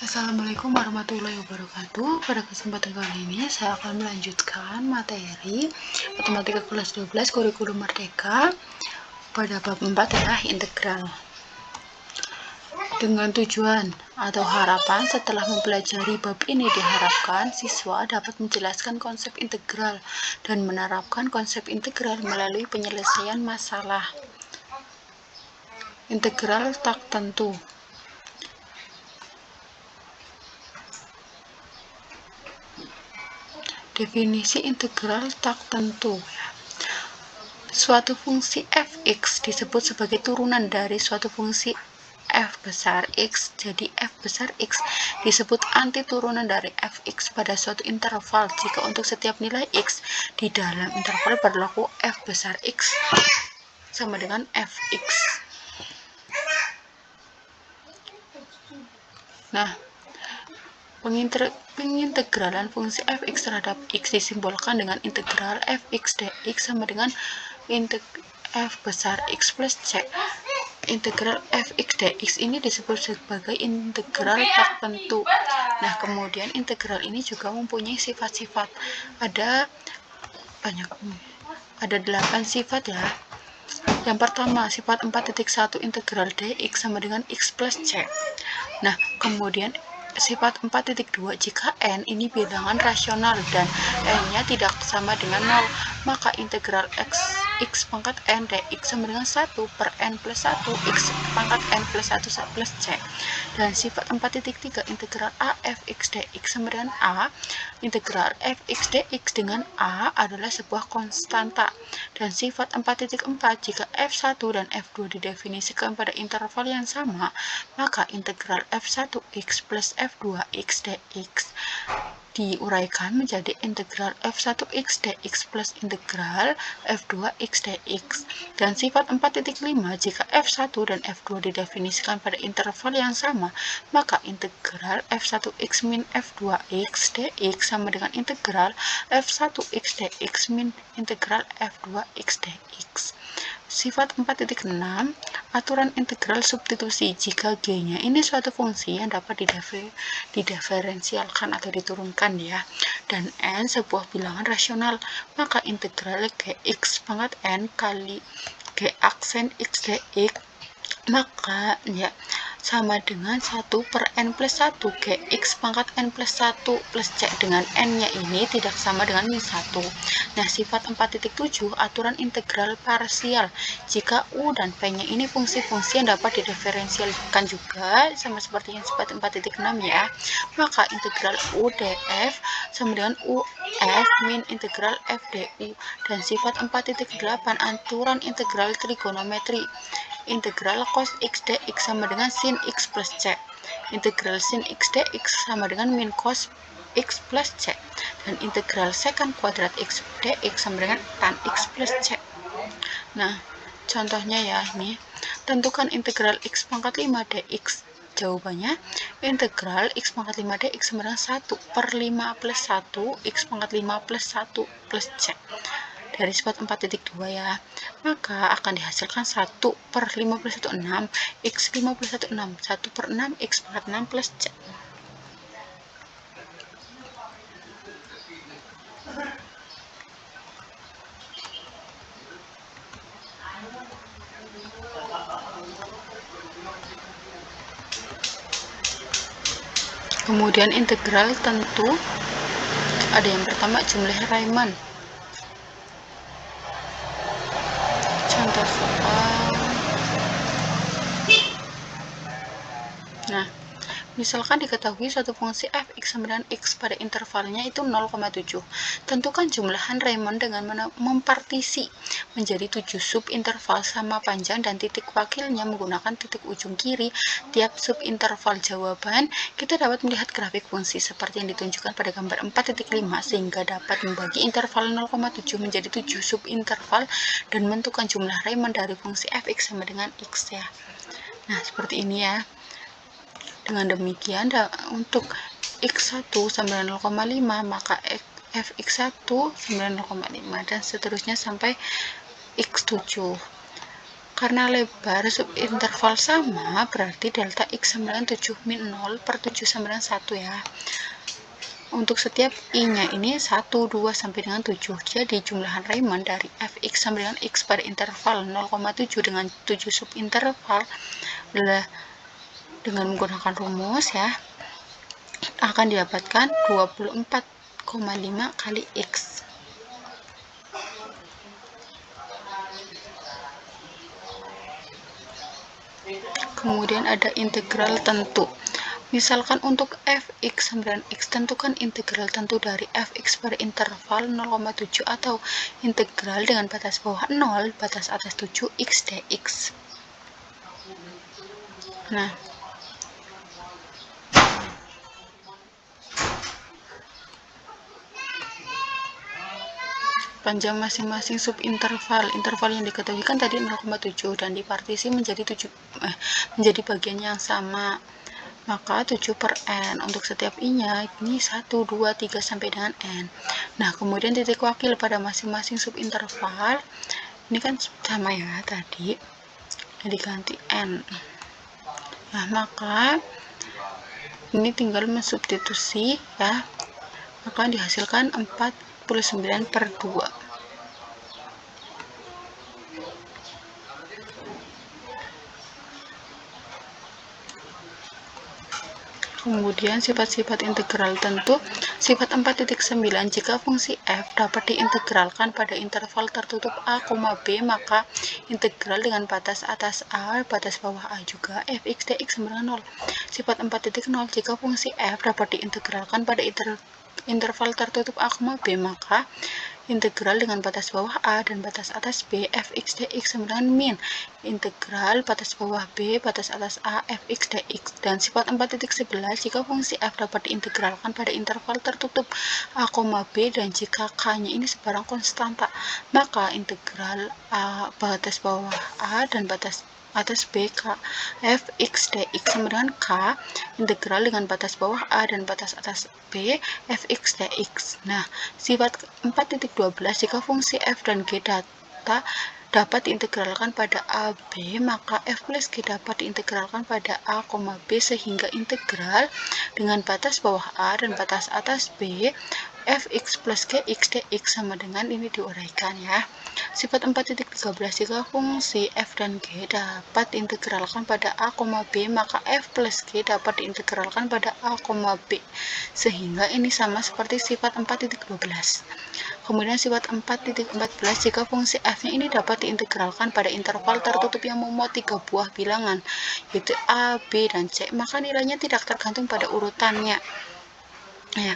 Assalamualaikum warahmatullahi wabarakatuh. Pada kesempatan kali ini saya akan melanjutkan materi matematika kelas 12 kurikulum merdeka pada bab 4 ya, integral. Dengan tujuan atau harapan setelah mempelajari bab ini diharapkan siswa dapat menjelaskan konsep integral dan menerapkan konsep integral melalui penyelesaian masalah. Integral tak tentu. Definisi integral tak tentu. Suatu fungsi f(x) disebut sebagai turunan dari suatu fungsi f besar x. Jadi f besar x disebut anti turunan dari fx pada suatu interval jika untuk setiap nilai x di dalam interval berlaku f besar x sama dengan fx. Nah, pengintegralan fungsi fx terhadap x disimbolkan dengan integral fx dx sama dengan f besar x plus c. Integral fx dx ini disebut sebagai integral tak tentu. Nah, kemudian integral ini juga mempunyai sifat-sifat. Ada 8 sifat ya. Yang pertama, sifat 4.1 integral dx sama dengan x plus c. Nah, kemudian sifat 4.2 jika n ini bilangan rasional dan n-nya tidak sama dengan 0, maka integral x pangkat n dx sama dengan 1 per n plus 1 x pangkat n plus 1 plus c. Dan sifat 4.3 integral a fx dx sama dengan a. Integral fx dx dengan a adalah sebuah konstanta. Dan sifat 4.4 jika f1 dan f2 didefinisikan pada interval yang sama, maka integral f1x plus f2x dx diuraikan menjadi integral f1x dx plus integral f2x dx. Dan sifat 4.5 jika f1 dan f2 didefinisikan pada interval yang sama, maka integral f1x min f2x dx sama dengan integral f1x dx min integral f2x dx. Sifat 4.6 aturan integral substitusi jika g-nya ini suatu fungsi yang dapat didiferensialkan atau diturunkan ya, dan n sebuah bilangan rasional, maka integral gx pangkat n kali g aksen x dx maka ya sama dengan 1 per n plus 1 gx pangkat n plus 1 plus c, dengan n-nya ini tidak sama dengan min 1. Nah, sifat 4.7 aturan integral parsial jika u dan p-nya ini fungsi-fungsi yang dapat didiferensialkan juga sama seperti yang sifat 4.6 ya, maka integral u df sama dengan u f min integral f du. Dan sifat 4.8 aturan integral trigonometri, integral cos x dx sama dengan sin x plus c. Integral sin x dx sama dengan min cos x plus c. Dan integral secant kuadrat x dx sama dengan tan x plus c. Nah, contohnya ya, nih. Tentukan integral x pangkat 5 dx. Jawabannya, integral x pangkat 5 dx sama dengan 1 per 5 plus 1 x pangkat 5 plus 1 plus c. Dari sifat 4.2 ya, maka akan dihasilkan 1 per 5 plus 1 6 x 5 plus 1 6 1 per 6 x pangkat 6 plus c. Kemudian integral tentu ada yang pertama jumlah Riemann. Contoh soal. Nah, misalkan diketahui suatu fungsi fx sama dengan x pada intervalnya itu 0,7. Tentukan jumlahan Riemann dengan mempartisi menjadi 7 subinterval sama panjang dan titik wakilnya menggunakan titik ujung kiri tiap subinterval. Jawaban, kita dapat melihat grafik fungsi seperti yang ditunjukkan pada gambar 4.5 sehingga dapat membagi interval 0,7 menjadi 7 subinterval dan menentukan jumlah Riemann dari fungsi fx sama dengan x ya. Nah, seperti ini ya. Dengan demikian, untuk x1 sama dengan 0,5 maka fx1 sama dengan 0,5 dan seterusnya sampai x7. Karena lebar subinterval sama, berarti delta x 97 min 0 per 791 ya. Untuk setiap i-nya ini 1, 2, sampai dengan 7. Jadi jumlahan Riemann dari fx sama dengan x pada interval 0,7 dengan 7 subinterval adalah dengan menggunakan rumus ya, akan didapatkan 24,5 kali x. Kemudian ada integral tentu. Misalkan untuk fx sama dengan x, tentukan integral tentu dari fx pada interval 0,7 atau integral dengan batas bawah 0, batas atas 7, x dx. Nah, panjang masing-masing subinterval, interval yang diketahui kan tadi 0,7 dan dipartisi menjadi menjadi bagian yang sama. Maka 7 per n. Untuk setiap i-nya ini 1, 2, 3 sampai dengan n. Nah, kemudian titik wakil pada masing-masing subinterval ini kan sama ya tadi, diganti n. Nah, maka ini tinggal mensubstitusi ya, maka dihasilkan 49 per 2. Kemudian sifat-sifat integral tentu. Sifat 4.9, jika fungsi f dapat diintegralkan pada interval tertutup a, b, maka integral dengan batas atas a, batas bawah a juga fx dx sama dengan 0. Sifat 4.0, jika fungsi f dapat diintegralkan pada interval tertutup a, b, maka integral dengan batas bawah a dan batas atas b fx dx sama dengan min integral batas bawah b batas atas a fx dx. Dan sifat 4.11, jika fungsi f dapat diintegralkan pada interval tertutup a, b, dan jika k-nya ini sebarang konstanta, maka integral a batas bawah a dan batas atas b k fx dx sama dengan k integral dengan batas bawah a dan batas atas b fx dx. Nah, sifat 4.12, jika fungsi f dan g dapat diintegralkan pada a, b, maka f plus g dapat diintegralkan pada a, b, sehingga integral dengan batas bawah a dan batas atas b fx plus g x dx sama dengan ini diuraikan ya. Sifat 4.13, jika fungsi f dan g dapat diintegralkan pada a, b, maka f plus g dapat diintegralkan pada a, b, sehingga ini sama seperti sifat 4.12. Kemudian sifat 4.14, jika fungsi f-nya ini dapat diintegralkan pada interval tertutup yang memuat 3 buah bilangan, yaitu a, b, dan c, maka nilainya tidak tergantung pada urutannya. Ya,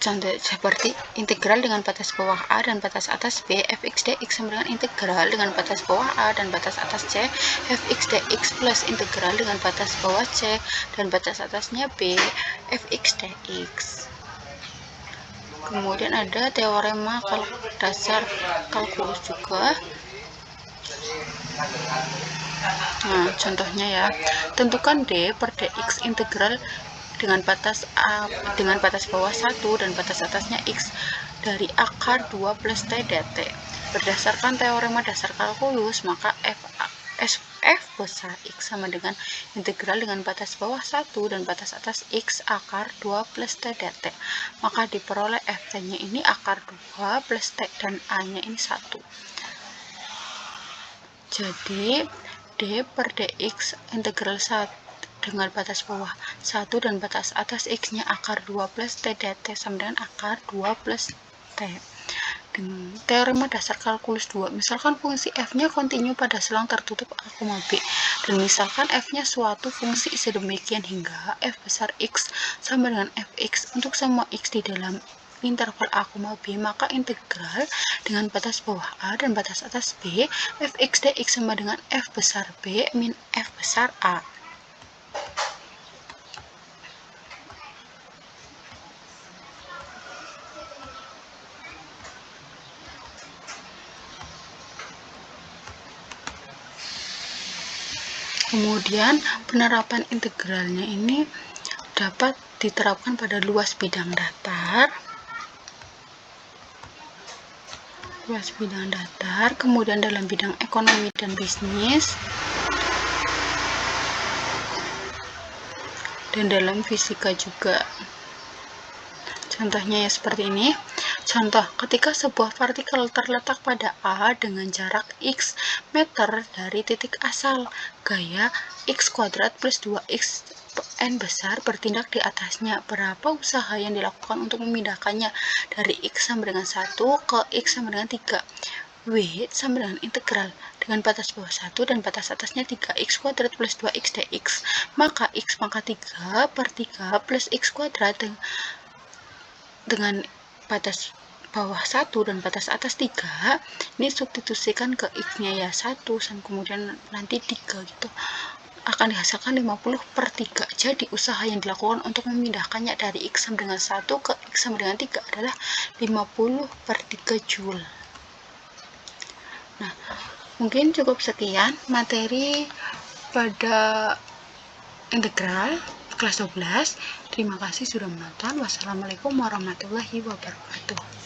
contoh seperti integral dengan batas bawah a dan batas atas b fx dx sama dengan integral dengan batas bawah a dan batas atas c fx dx plus integral dengan batas bawah c dan batas atasnya b fx dx. Kemudian ada teorema dasar kalkulus juga. Nah, contohnya ya, tentukan d per dx integral dengan batas a dengan batas bawah 1 dan batas atasnya x dari akar 2 plus t dt. Berdasarkan teorema dasar kalkulus, maka f besar x sama dengan integral dengan batas bawah 1 dan batas atas x akar 2 plus t dt. Maka diperoleh f-nya ini akar 2 plus t dan a-nya ini 1. Jadi d per dx integral 1 dengan batas bawah 1 dan batas atas x-nya akar 2 plus t dt sama dengan akar 2 plus t. Teorema dasar kalkulus 2, misalkan fungsi f-nya kontinu pada selang tertutup a, b, dan misalkan f-nya suatu fungsi sedemikian hingga f besar x sama dengan fx untuk semua x di dalam interval a, b, maka integral dengan batas bawah a dan batas atas b fx dx sama dengan f besar b min f besar a. Kemudian penerapan integralnya ini dapat diterapkan pada luas bidang datar, luas bidang datar, kemudian dalam bidang ekonomi dan bisnis, dan dalam fisika juga. Contohnya ya seperti ini. Contoh, ketika sebuah partikel terletak pada A dengan jarak X meter dari titik asal, gaya X kuadrat plus 2X N besar bertindak di atasnya. Berapa usaha yang dilakukan untuk memindahkannya dari X sama dengan 1 ke X sama dengan 3? W sama dengan integral dengan batas bawah 1 dan batas atasnya 3x kuadrat plus 2x dx. Maka x pangkat 3 per 3 plus x kuadrat dengan batas bawah 1 dan batas atas 3, ini substitusikan ke x-nya ya 1 dan kemudian nanti 3 gitu, akan dihasilkan 50 per 3. Jadi usaha yang dilakukan untuk memindahkannya dari x sama dengan 1 ke x sama dengan 3 adalah 50 per 3 joule. Nah, mungkin cukup sekian materi pada integral kelas 12. Terima kasih sudah menonton. Wassalamualaikum warahmatullahi wabarakatuh.